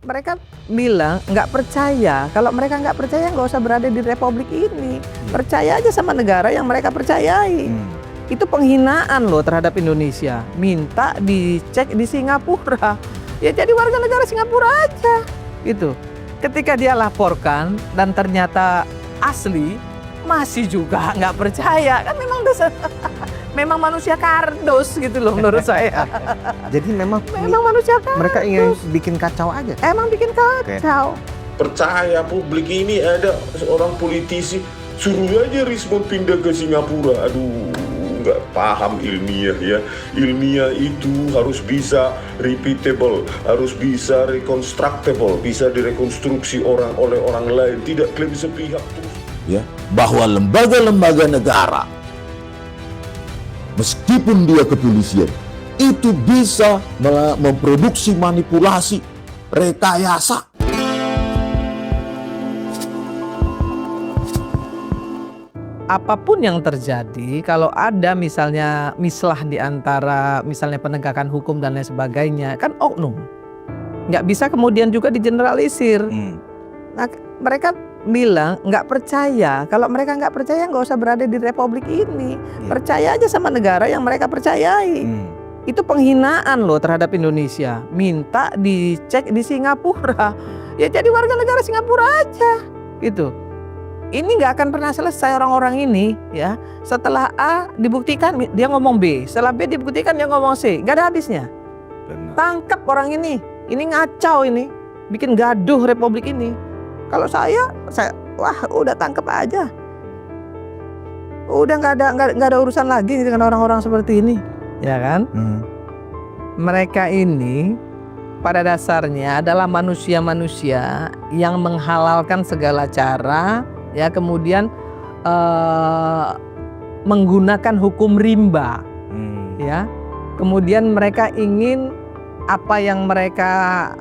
Mereka bilang nggak percaya. Kalau mereka nggak percaya nggak usah berada di republik ini. Percaya aja sama negara yang mereka percayai. Itu penghinaan loh terhadap Indonesia. Minta dicek di Singapura. Ya jadi warga negara Singapura aja. Gitu. Ketika dia laporkan dan ternyata asli, masih juga nggak percaya. Kan memang dasar memang manusia kardus gitu loh menurut saya. Jadi memang manusia kardus. mereka ingin bikin kacau aja. Emang bikin kacau. Percaya publik ini ada seorang politisi, suruh aja Rismond pindah ke Singapura. Aduh, nggak paham ilmiah ya. Ilmiah itu harus bisa repeatable, harus bisa reconstructible, bisa direkonstruksi oleh orang lain, tidak klaim sepihak terus. Ya, bahwa lembaga-lembaga negara, meskipun dia kepolisian, itu bisa memproduksi manipulasi, rekayasa. Apapun yang terjadi, kalau ada misalnya mislah di antara misalnya penegakan hukum dan lain sebagainya, kan oknum. Nggak bisa kemudian juga digeneralisir. Nah, mereka bilang nggak percaya. Kalau mereka nggak percaya nggak usah berada di republik ini. Percaya aja sama negara yang mereka percayai. Itu penghinaan loh terhadap Indonesia. Minta dicek di Singapura. Ya jadi warga negara Singapura aja. Gitu. Ini nggak akan pernah selesai orang-orang ini ya. Setelah A dibuktikan dia ngomong B, setelah B dibuktikan dia ngomong C. Nggak ada habisnya. Tangkap orang ini. Ini ngacau ini. Bikin gaduh republik ini. Kalau saya wah udah tangkep aja. Udah nggak ada urusan lagi dengan orang-orang seperti ini, ya kan? Mereka ini pada dasarnya adalah manusia-manusia yang menghalalkan segala cara, ya kemudian menggunakan hukum rimba, ya. Kemudian mereka ingin apa yang mereka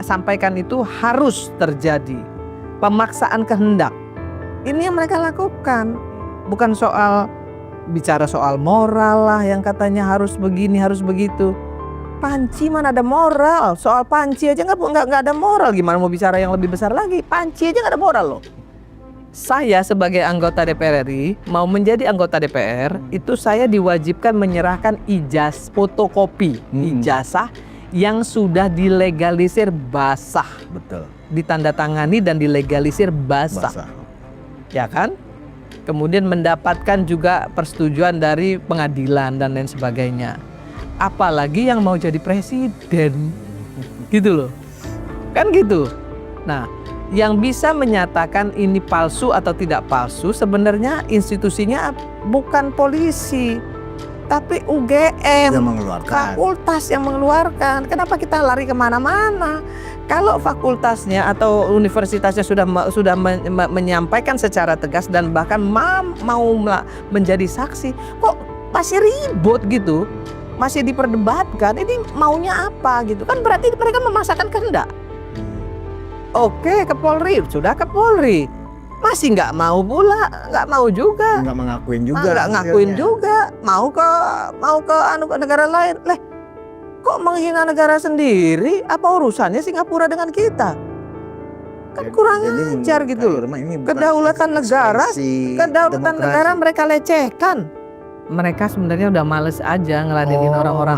sampaikan itu harus terjadi. Pemaksaan kehendak. Ini yang mereka lakukan. Bukan bicara soal moral lah yang katanya harus begini, harus begitu. Panci mana ada moral? Soal panci aja nggak ada moral. Gimana mau bicara yang lebih besar lagi? Panci aja nggak ada moral loh. Saya sebagai anggota DPR RI mau menjadi anggota DPR itu saya diwajibkan menyerahkan fotokopi ijazah yang sudah dilegalisir basah. Betul. Ditandatangani dan dilegalisir basah. Ya kan? Kemudian mendapatkan juga persetujuan dari pengadilan dan lain sebagainya. Apalagi yang mau jadi presiden. Gitu loh. Kan gitu. Nah, yang bisa menyatakan ini palsu atau tidak palsu sebenarnya institusinya bukan polisi, tapi UGM, yang mengeluarkan. fakultas yang mengeluarkan. Kenapa kita lari kemana-mana? Kalau fakultasnya atau universitasnya sudah menyampaikan secara tegas dan bahkan mau menjadi saksi, kok masih ribut gitu, masih diperdebatkan. Ini maunya apa gitu? Kan berarti mereka memaksakan kehendak. Oke, ke Polri, sudah ke Polri. Masih nggak mau pula, nggak mau juga. Nggak mengakuin juga. Nggak ngakuin juga. Mau ke negara lain. Kok menghina negara sendiri? Apa urusannya Singapura dengan kita? Kan kurang ajar gitu loh. Kedaulatan negara mereka lecehkan. Mereka sebenarnya udah males aja ngeladenin orang-orang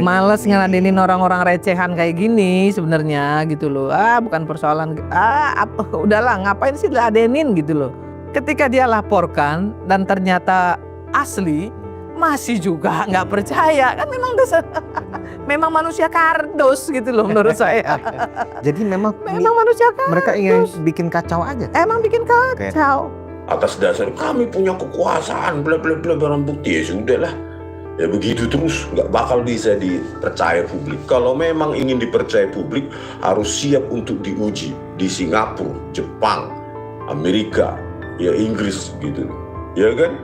males ngeladenin orang-orang recehan kayak gini sebenarnya gitu loh. Bukan persoalan udahlah ngapain sih diladenin gitu loh. Ketika dia laporkan dan ternyata asli, masih juga nggak percaya. Kan memang dasar memang manusia kardus gitu loh menurut saya. Jadi memang manusia kardus. Mereka ingin bikin kacau aja. Emang bikin kacau. Atas dasar kami punya kekuasaan, bla bla bla, barang bukti ya sudahlah. Ya begitu terus, nggak bakal bisa dipercaya publik. Kalau memang ingin dipercaya publik, harus siap untuk diuji di Singapura, Jepang, Amerika, ya Inggris gitu, ya kan?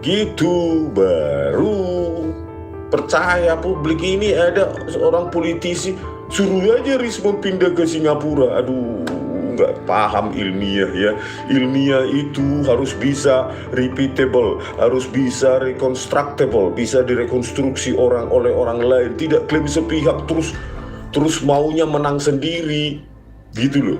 Gitu baru percaya publik ini ada seorang politisi, suruh aja Rismond pindah ke Singapura. Aduh, nggak paham ilmiah ya. Ilmiah itu harus bisa repeatable, harus bisa reconstructible, bisa direkonstruksi oleh orang lain, tidak klaim sepihak terus terus maunya menang sendiri, gitu loh.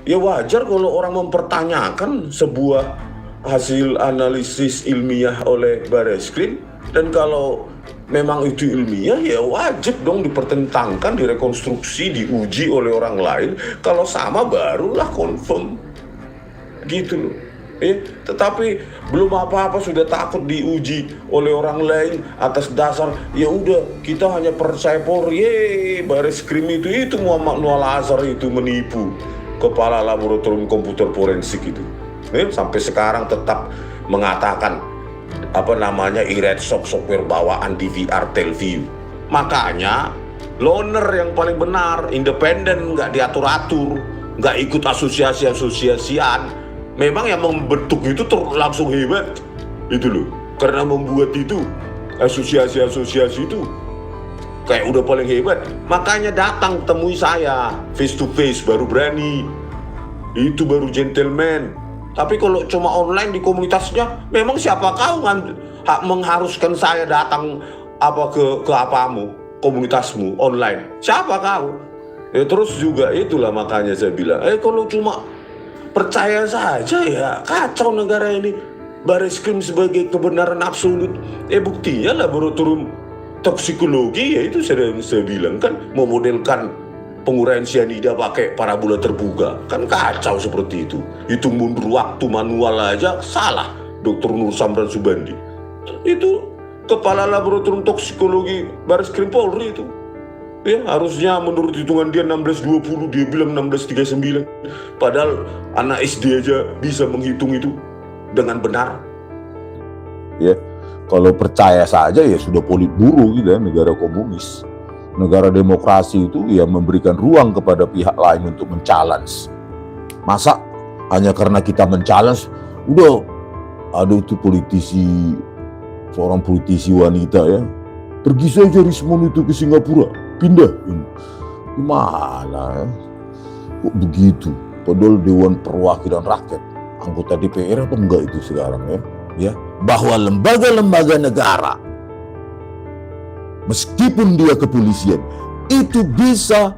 Ya wajar kalau orang mempertanyakan sebuah hasil analisis ilmiah oleh Bareskrim, dan kalau memang itu ilmiah ya wajib dong dipertentangkan, direkonstruksi, diuji oleh orang lain. Kalau sama barulah confirm, gitu loh. Tetapi belum apa-apa sudah takut diuji oleh orang lain atas dasar ya udah kita hanya percaya Polri. Bareskrim itu Muhammad Nual Azhar itu menipu kepala laboratorium komputer forensik itu. Sampai sekarang tetap mengatakan software bawaan DVR Telview. Makanya loner yang paling benar, independen, nggak diatur-atur, nggak ikut asosiasi-asosiasian. Memang yang membentuk itu langsung hebat, itu loh. Karena membuat itu asosiasi-asosiasi itu kayak udah paling hebat. Makanya datang temui saya face to face baru berani. Itu baru gentleman. Tapi kalau cuma online di komunitasnya, memang siapa kau mengharuskan saya datang ke apamu, komunitasmu online? Siapa kau? Ya terus juga itulah makanya saya bilang, kalau cuma percaya saja ya kacau negara ini. Bareskrim sebagai kebenaran absolut. Buktinya laboratorium toksikologi ya itu saya bilang kan memodelkan penguraian sianida pakai parabola terbuka. Kan kacau seperti itu. Hitung mundur waktu manual aja salah. Dr. Nur Samran Subandi itu kepala laboratorium toksikologi Bareskrim Polri itu. Ya, harusnya menurut hitungan dia 1620, dia bilang 1639. Padahal anak SD aja bisa menghitung itu dengan benar. Ya, kalau percaya saja ya sudah Politburo gitu ya, negara komunis. Negara demokrasi itu ya memberikan ruang kepada pihak lain untuk men-challenge. Masa hanya karena kita men-challenge, udah ada itu seorang politisi wanita ya, pergi saja Rismon itu ke Singapura, pindah. Gimana ya? Kok begitu? Padahal Dewan Perwakilan Rakyat, anggota DPR atau enggak itu sekarang ya? Bahwa lembaga-lembaga negara, meskipun dia kepolisian, itu bisa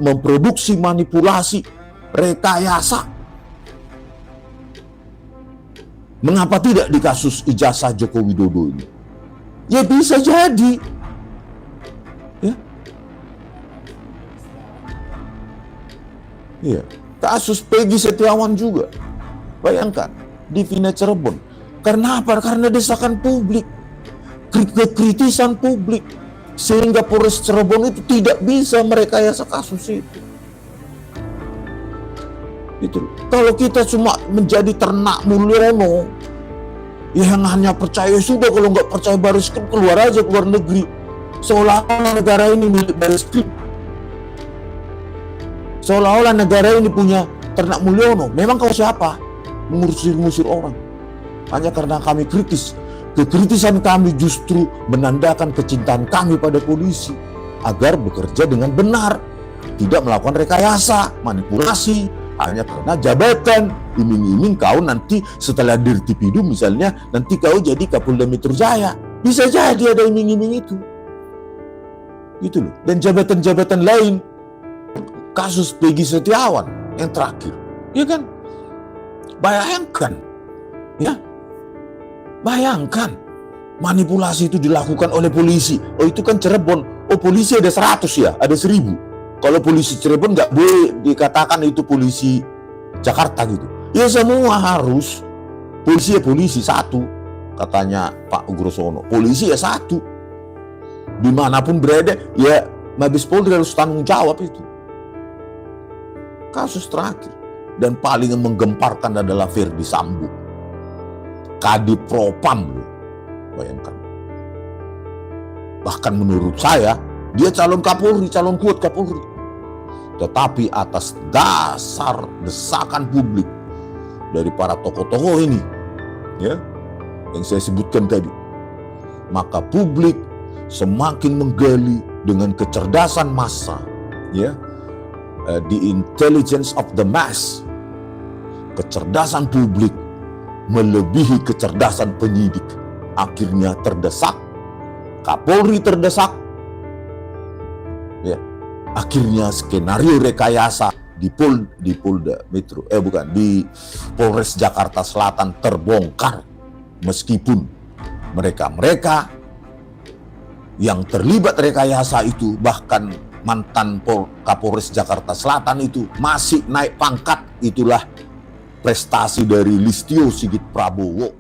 memproduksi manipulasi, rekayasa. Mengapa tidak di kasus ijazah Joko Widodo ini? Ya bisa jadi. Ya, kasus Peggy Setiawan juga. Bayangkan, di Vina Cirebon. Karena apa? Karena desakan publik, kekritisan publik, sehingga Polres Cirebon itu tidak bisa merekayasa kasus itu. Itu. Kalau kita cuma menjadi ternak Mulyono, yang hanya percaya sudah, kalau nggak percaya Bareskrim keluar aja keluar negeri, seolah-olah negara ini milik Bareskrim, seolah-olah negara ini punya ternak Mulyono. Memang kau siapa? Mengusir orang. Hanya karena kami kritis. Kekritisan kami justru menandakan kecintaan kami pada polisi agar bekerja dengan benar, tidak melakukan rekayasa, manipulasi hanya karena jabatan. Iming-iming kau nanti setelah Dirtipidu misalnya, nanti kau jadi Kapolda Metro Jaya. Bisa jadi ada iming-iming itu. Gitu loh. Dan jabatan-jabatan lain. Kasus Peggy Setiawan yang terakhir. Ya kan? Bayangkan. Ya. Bayangkan. Manipulasi itu dilakukan oleh polisi. Oh itu kan Cirebon. Oh polisi ada 100 ya? Ada 1000. Kalau polisi Cirebon nggak boleh dikatakan itu polisi Jakarta gitu. Ya semua harus. Polisi ya polisi satu. Katanya Pak Ugrosono. Polisi ya satu. Dimanapun berada ya Mabes Polri harus tanggung jawab itu. Kasus terakhir dan paling menggemparkan adalah Verdi Sambo. Kadif Propam loh. Bayangkan. Bahkan menurut saya dia calon Kapolri, calon kuat Kapolri. Tetapi atas dasar desakan publik dari para tokoh-tokoh ini, ya, yang saya sebutkan tadi, maka publik semakin menggali dengan kecerdasan massa, ya, the intelligence of the mass. Kecerdasan publik melebihi kecerdasan penyidik. Akhirnya terdesak, Kapolri terdesak, Ya. Akhirnya skenario rekayasa di Polda Metro, di Polres Jakarta Selatan terbongkar, meskipun mereka yang terlibat rekayasa itu, bahkan mantan Kapolres Jakarta Selatan itu masih naik pangkat. Itulah prestasi dari Listio Sigit Prabowo.